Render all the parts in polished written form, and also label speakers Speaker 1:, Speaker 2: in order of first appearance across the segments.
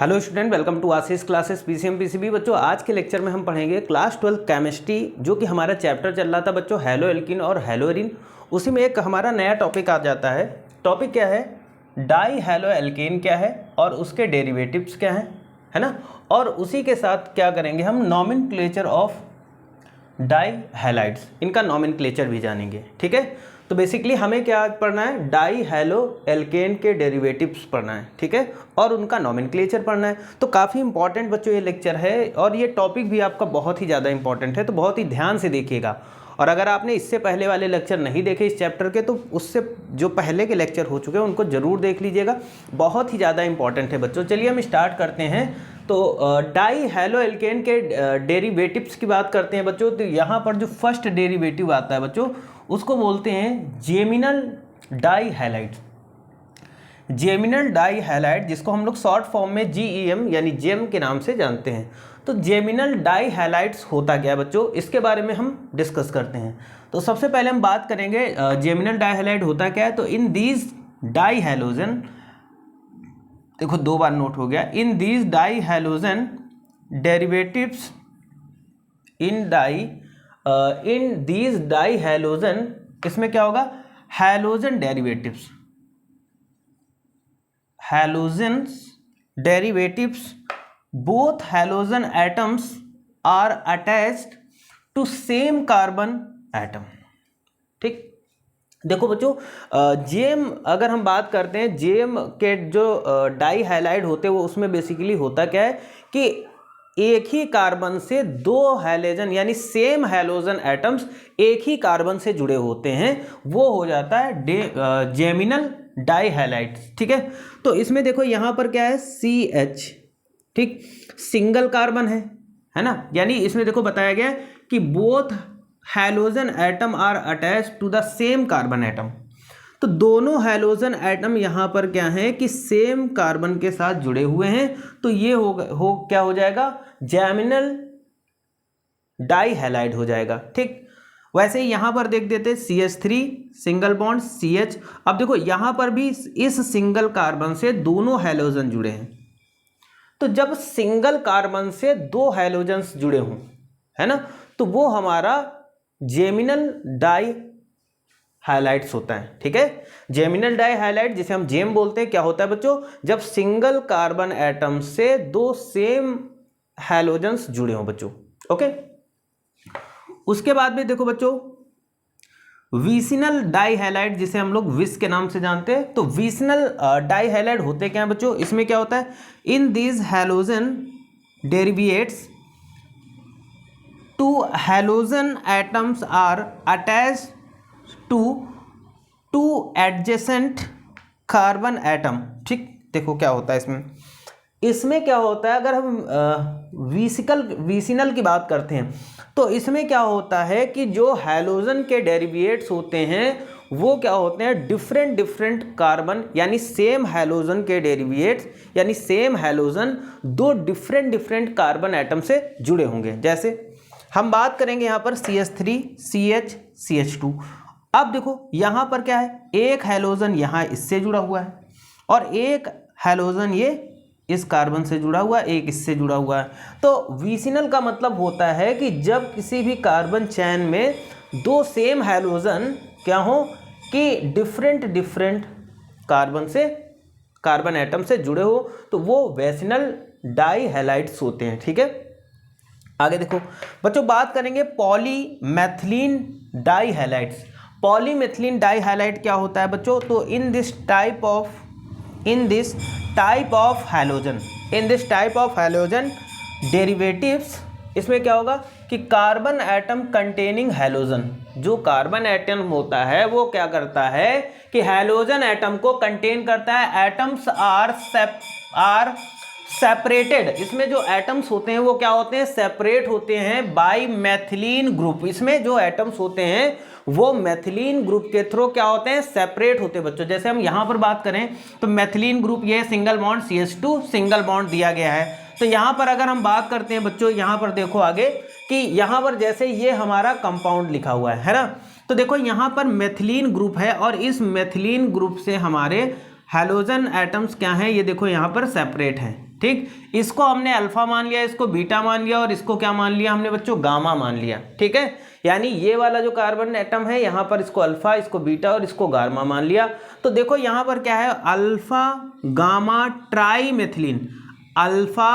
Speaker 1: Hello student, welcome to Ashish classes PCM PCB. बच्चों आज के लेक्चर में हम पढ़ेंगे क्लास 12 केमिस्ट्री, जो कि हमारा चैप्टर चल रहा था बच्चों हेलो एल्कीन और हेलोरीन। उसी में एक हमारा नया टॉपिक आ जाता है। टॉपिक क्या है? डाई हेलो एल्कीन क्या है और उसके डेरिवेटिव्स क्या हैं, है ना। और उसी के साथ क्या करेंगे हम, नॉमेनक्लेचर ऑफ डाई हैलाइड्स, इनका नॉमेनक्लेचर भी जानेंगे। ठीक है, तो बेसिकली हमें क्या पढ़ना है, डाई हेलो एल्केन के डेरिवेटिव्स पढ़ना है। ठीक है, और उनका नॉमेनक्लेचर पढ़ना है। तो काफ़ी इंपॉर्टेंट बच्चों ये लेक्चर है और ये टॉपिक भी आपका बहुत ही ज़्यादा इंपॉर्टेंट है, तो बहुत ही ध्यान से देखिएगा। और अगर आपने इससे पहले वाले लेक्चर नहीं देखे इस चैप्टर के, तो उससे जो पहले के लेक्चर हो चुके हैं उनको ज़रूर देख लीजिएगा, बहुत ही ज़्यादा इंपॉर्टेंट है बच्चों। चलिए हम स्टार्ट करते हैं। तो डाई हेलो एल्केन के डेरिवेटिव्स की बात करते हैं बच्चों। तो यहाँ पर जो फर्स्ट डेरिवेटिव आता है बच्चों, उसको बोलते हैं geminal dihalide. Geminal dihalide, जिसको हम लोग शॉर्ट फॉर्म में GEM यानी जेम के नाम से जानते हैं। तो जेमिनल डाई हैलाइड्स होता क्या है बच्चों, इसके बारे में हम डिस्कस करते हैं। तो सबसे पहले हम बात करेंगे जेमिनल डाई हैलाइड होता क्या है। तो इन दीज डाई हैलोजन, देखो दो बार नोट हो गया, in these dihalogen derivatives in these dihalogen, इसमें क्या होगा, halogen derivatives, halogens derivatives, both halogen atoms are attached to same carbon atom. ठीक, देखो बच्चों, जेम अगर हम बात करते हैं, जेम के जो डाई हैलाइड होते हैं वो उसमें बेसिकली होता क्या है कि एक ही कार्बन से दो हैलोजन यानी सेम हैलोजन एटम्स एक ही कार्बन से जुड़े होते हैं, वो हो जाता है जेमिनल डाई हैलाइड। ठीक है, तो इसमें देखो यहाँ पर क्या है, CH, ठीक, सिंगल कार्बन है ना। यानी इसमें देखो बताया गया कि both halogen atom are attach to the same carbon atom. तो दोनों हैलोजन एटम यहाँ पर क्या है कि सेम कार्बन के साथ जुड़े हुए हैं, तो ये क्या हो जाएगा, जेमिनल डाई हैलाइड हो जाएगा। ठीक, वैसे ही यहाँ पर देख देते CH3 सिंगल बॉन्ड CH। अब देखो यहाँ पर भी इस सिंगल कार्बन से दोनों हैलोजन जुड़े हैं। तो जब सिंगल कार्बन से दो हैलोजन्स जुड़े हों, है ना, तो वो हमारा जेमिनल डाई हाइलाइट्स होता है। ठीक है, जेमिनल डाई हाइलाइट जिसे हम जेम बोलते हैं, क्या होता है बच्चों, जब सिंगल कार्बन एटम से दो सेम हैलोजन्स जुड़े हों बच्चों। ओके, उसके बाद में देखो बच्चों, विसिनल डाई हैलाइड, जिसे हम लोग विस के नाम से जानते हैं। तो विसिनल डाई हैलाइड होते क्या है बच्चों, इसमें क्या होता है, in these halogen derivatives two halogen atoms are attached to adjacent carbon atom. ठीक, देखो क्या होता है इसमें क्या होता है, अगर हम विसिनल की बात करते हैं, तो इसमें क्या होता है कि जो हैलोजन के डेरिवेट्स होते हैं वो क्या होते हैं, डिफरेंट कार्बन यानी सेम हैलोजन के डेरिवेट्स यानी सेम हैलोजन दो डिफरेंट कार्बन एटम से जुड़े होंगे। जैसे हम बात करेंगे यहाँ पर CH3 CH CH2। अब देखो यहाँ पर क्या है, एक हैलोजन यहाँ इससे जुड़ा हुआ है और एक हैलोजन ये इस कार्बन से जुड़ा हुआ है, एक इससे जुड़ा हुआ है। तो विसिनल का मतलब होता है कि जब किसी भी कार्बन चेन में दो सेम हैलोजन क्या हो कि डिफरेंट कार्बन एटम से जुड़े हो, तो वो विसिनल डाई हैलाइड्स होते हैं। ठीक है, आगे देखो बच्चों, बात करेंगे पॉलीमेथिलीन डाई हैलाइड्स। पॉलीमेथिलीन डाई हैलाइड क्या होता है बच्चों, तो in this type of halogen derivatives, इसमें क्या होगा कि कार्बन एटम कंटेनिंग हैलोजन, जो कार्बन एटम होता है वो क्या करता है कि हैलोजन एटम को कंटेन करता है। एटम्स आर सेपरेटेड, इसमें जो एटम्स होते हैं वो क्या होते हैं, सेपरेट होते हैं बाय मैथिलीन ग्रुप। इसमें जो एटम्स होते हैं वो मैथिलीन ग्रुप के थ्रू क्या होते हैं, सेपरेट होते हैं बच्चों। जैसे हम यहाँ पर बात करें तो मैथिलीन ग्रुप ये single bond CH2 single bond दिया गया है। तो यहाँ पर अगर हम बात करते हैं बच्चों, यहाँ पर देखो आगे कि यहाँ पर जैसे ये हमारा कंपाउंड लिखा हुआ है ना, तो देखो यहाँ पर मैथिलीन ग्रुप है और इस मैथिलीन ग्रुप से हमारे हैलोजन एटम्स क्या हैं, ये देखो यहाँ पर सेपरेट हैं, ठीक। इसको हमने अल्फा मान लिया, इसको बीटा मान लिया, और इसको क्या मान लिया हमने बच्चों, गामा मान लिया, ठीक है। यानी ये वाला जो कार्बन एटम है यहाँ पर इसको अल्फा, इसको बीटा और इसको गामा मान लिया। तो देखो यहाँ पर क्या है, alpha gamma try methylene, alpha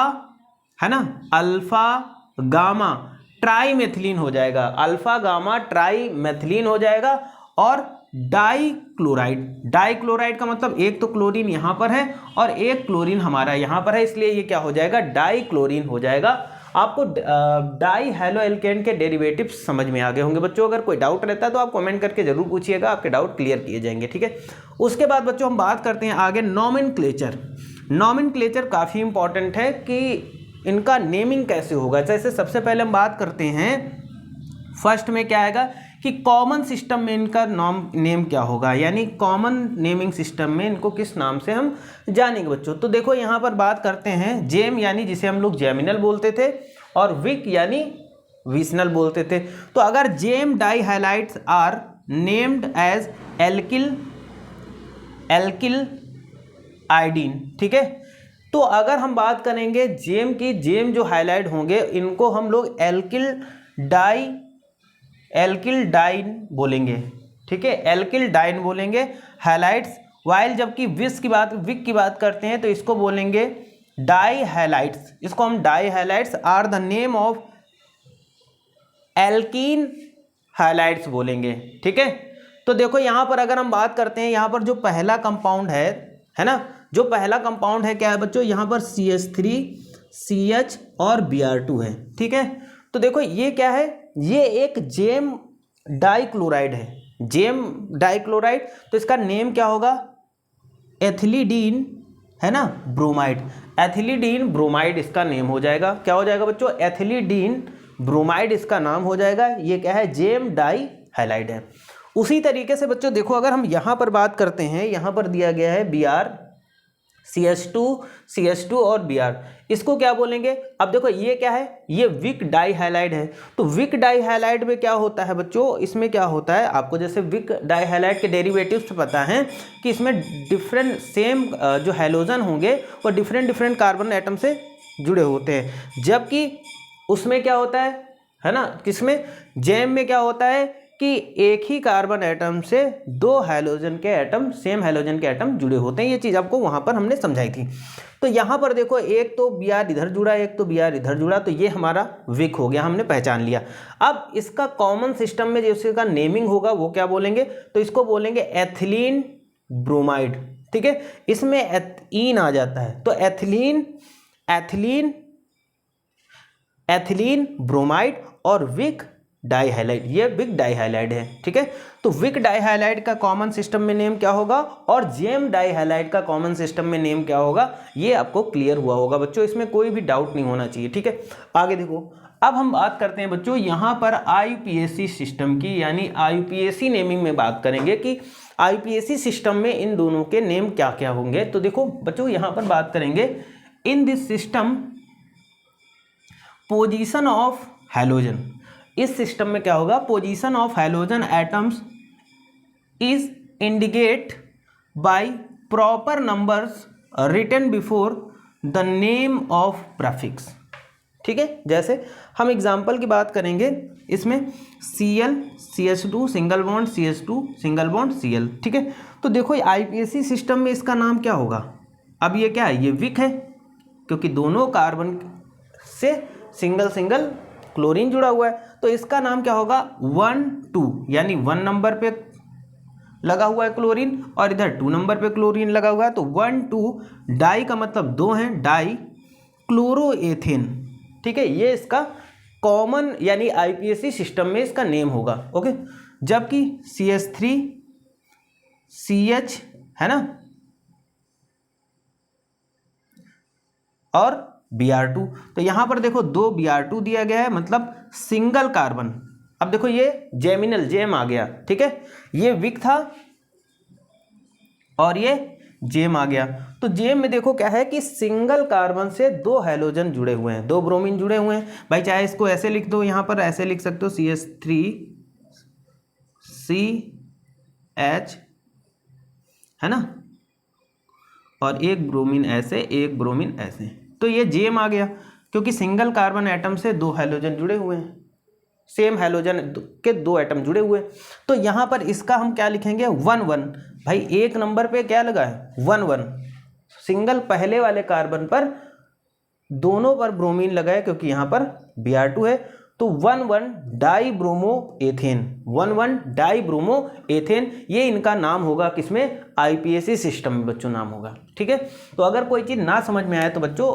Speaker 1: है ना, अल्फा गामा ट्राई मेथिलीन हो जाएगा, अल्फा गामा ट्राई मेथिलीन हो जाएगा। और डाइक्लोराइड, डाइक्लोराइड का मतलब एक तो क्लोरीन यहाँ पर है और एक क्लोरीन हमारा यहाँ पर है, इसलिए ये क्या हो जाएगा, डाइक्लोरीन हो जाएगा। आपको डाई हैलो एल्केन के डेरिवेटिव्स समझ में आ गए होंगे बच्चों। अगर कोई डाउट रहता है तो आप कमेंट करके जरूर पूछिएगा, आपके डाउट क्लियर किए जाएंगे, ठीक है। उसके बाद बच्चों हम बात करते हैं आगे नॉमेनक्लेचर। नॉमेनक्लेचर काफ़ी इंपॉर्टेंट है कि इनका नेमिंग कैसे होगा। जैसे सबसे पहले हम बात करते हैं, फर्स्ट में क्या आएगा कि कॉमन सिस्टम में इनका नेम क्या होगा, यानी कॉमन नेमिंग सिस्टम में इनको किस नाम से हम जानेंगे बच्चों। तो देखो यहाँ पर बात करते हैं, जेम यानी जिसे हम लोग जेमिनल बोलते थे, और विक यानी विसनल बोलते थे। तो अगर gem dihalides are named as alkylidene, ठीक है। तो अगर हम बात करेंगे जेम की, जेम जो हाइलाइट होंगे इनको हम लोग एल्किल डाइन बोलेंगे, ठीक है, एल्किल डाइन बोलेंगे हाइलाइट्स। वाइल जबकि विक की बात करते हैं तो इसको बोलेंगे डाई हाइलाइट्स, इसको हम dihalides are the name of alkene halides बोलेंगे, ठीक है। तो देखो यहाँ पर अगर हम बात करते हैं, यहाँ पर जो पहला कंपाउंड है ना, जो पहला कंपाउंड है क्या है बच्चों, यहाँ पर CH3 CH और Br2 है, ठीक है। तो देखो ये क्या है, ये एक जेम डाइक्लोराइड है, जेम डाइक्लोराइड। तो इसका नेम क्या होगा, एथिलीडीन है ना ब्रोमाइड, एथिलीडीन ब्रोमाइड इसका नेम हो जाएगा। क्या हो जाएगा बच्चों, एथिलीडीन ब्रोमाइड इसका नाम हो जाएगा। ये क्या है, जेम डाई हाइलाइड है। उसी तरीके से बच्चों देखो अगर हम यहाँ पर बात करते हैं, यहाँ पर दिया गया है Br CH2 और Br, इसको क्या बोलेंगे। अब देखो ये क्या है, ये विक डाई हाइलाइड है। तो विक डाई हाइलाइड में क्या होता है बच्चों, इसमें क्या होता है, आपको जैसे विक डाई हाइलाइड के डेरिवेटिव्स पता है कि इसमें डिफरेंट सेम जो हैलोजन होंगे वो डिफरेंट कार्बन एटम से जुड़े होते हैं। जबकि उसमें क्या होता है ना, किसमें, जेम में क्या होता है कि एक ही कार्बन एटम से दो हैलोजन के एटम, सेम हैलोजन के एटम जुड़े होते हैं। ये चीज़ आपको वहाँ पर हमने समझाई थी। तो यहाँ पर देखो एक तो Br इधर जुड़ा, एक तो Br इधर जुड़ा, तो ये हमारा विक हो गया, हमने पहचान लिया। अब इसका कॉमन सिस्टम में जो इसका नेमिंग होगा वो क्या बोलेंगे, तो इसको बोलेंगे एथिलीन ब्रोमाइड, ठीक है। इसमें ईन आ जाता है, तो एथिलीन ब्रोमाइड और विक डाइहाइलाइड, ये विक डाइहाइलाइड है, ठीक है। तो विक डाइहाइलाइड का कॉमन सिस्टम में नेम क्या होगा और जेम डाइहाइलाइड का कॉमन सिस्टम में नेम क्या होगा, ये आपको क्लियर हुआ होगा बच्चों, इसमें कोई भी डाउट नहीं होना चाहिए, ठीक है। आगे देखो, अब हम बात करते हैं बच्चों यहाँ पर IUPAC सिस्टम की, यानी IUPAC नेमिंग में बात करेंगे कि IUPAC सिस्टम में इन दोनों के नेम क्या क्या होंगे। तो देखो बच्चों यहाँ पर बात करेंगे, in this system position of halogen, इस सिस्टम में क्या होगा, position of halogen atoms is indicate by proper numbers written before the name of prefix, ठीक है। जैसे हम एग्जांपल की बात करेंगे, इसमें Cl CH2 single bond CH2 single bond Cl, ठीक है। तो देखो IUPAC सिस्टम में इसका नाम क्या होगा, अब ये क्या है, ये विक है क्योंकि दोनों कार्बन से सिंगल क्लोरीन जुड़ा हुआ है, तो इसका नाम क्या होगा 1 2, यानी 1 नंबर पे लगा हुआ है क्लोरीन और इधर 2 नंबर पे क्लोरीन लगा हुआ है, तो 1 2 डाई का मतलब 2 है, डाई क्लोरोएथेन, ठीक है। ये इसका कॉमन यानी IUPAC सिस्टम में इसका नेम होगा, ओके। जबकि CH3 CH है ना और Br2, तो यहां पर देखो 2 Br2 दिया गया है, मतलब सिंगल कार्बन। अब देखो ये जेमिनल जेम आ गया, ठीक है, ये विक था और ये जेम आ गया। तो जेम में देखो क्या है कि सिंगल कार्बन से 2 हैलोजन जुड़े हुए हैं, 2 ब्रोमीन जुड़े हुए हैं। भाई चाहे इसको ऐसे लिख दो, यहां पर ऐसे लिख सकते हो CH3 CH है ना और एक ब्रोमीन ऐसे, एक ब्रोमीन ऐसे। तो ये जेम आ गया क्योंकि सिंगल कार्बन एटम से 2 हैलोजन जुड़े हुए हैं, सेम हैलोजन के 2 एटम जुड़े हुए। तो यहाँ पर इसका हम क्या लिखेंगे 1 1। भाई एक नंबर पे क्या लगा है 1 1, सिंगल पहले वाले कार्बन पर दोनों पर ब्रोमीन लगा है क्योंकि यहाँ पर Br2 है। तो 1 1 die bromo ethane, 1 1 die bromo ethane, ये इनका नाम होगा किसमें, आईपीएसी सिस्टम में बच्चों नाम होगा। ठीक है, तो अगर कोई चीज़ ना समझ में आए तो बच्चों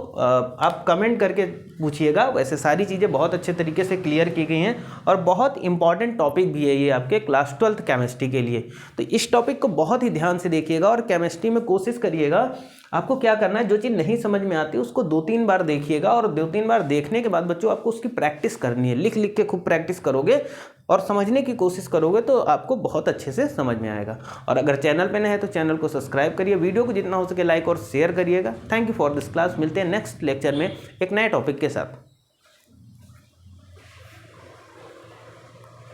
Speaker 1: आप कमेंट करके पूछिएगा। वैसे सारी चीज़ें बहुत अच्छे तरीके से क्लियर की गई हैं और बहुत इंपॉर्टेंट टॉपिक भी है ये आपके क्लास 12th केमिस्ट्री के लिए। तो इस टॉपिक को बहुत ही ध्यान से देखिएगा और केमिस्ट्री में कोशिश करिएगा। आपको क्या करना है, जो चीज़ नहीं समझ में आती उसको 2-3 बार देखिएगा और 2-3 बार देखने के बाद बच्चों आपको उसकी प्रैक्टिस करनी है। लिख लिख के खूब प्रैक्टिस करोगे और समझने की कोशिश करोगे तो आपको बहुत अच्छे से समझ में आएगा। और अगर चैनल पे नए हैं तो चैनल को सब्सक्राइब करिए, वीडियो को जितना हो सके लाइक और शेयर करिएगा। Thank you for this class. मिलते हैं नेक्स्ट लेक्चर में एक नए टॉपिक के साथ।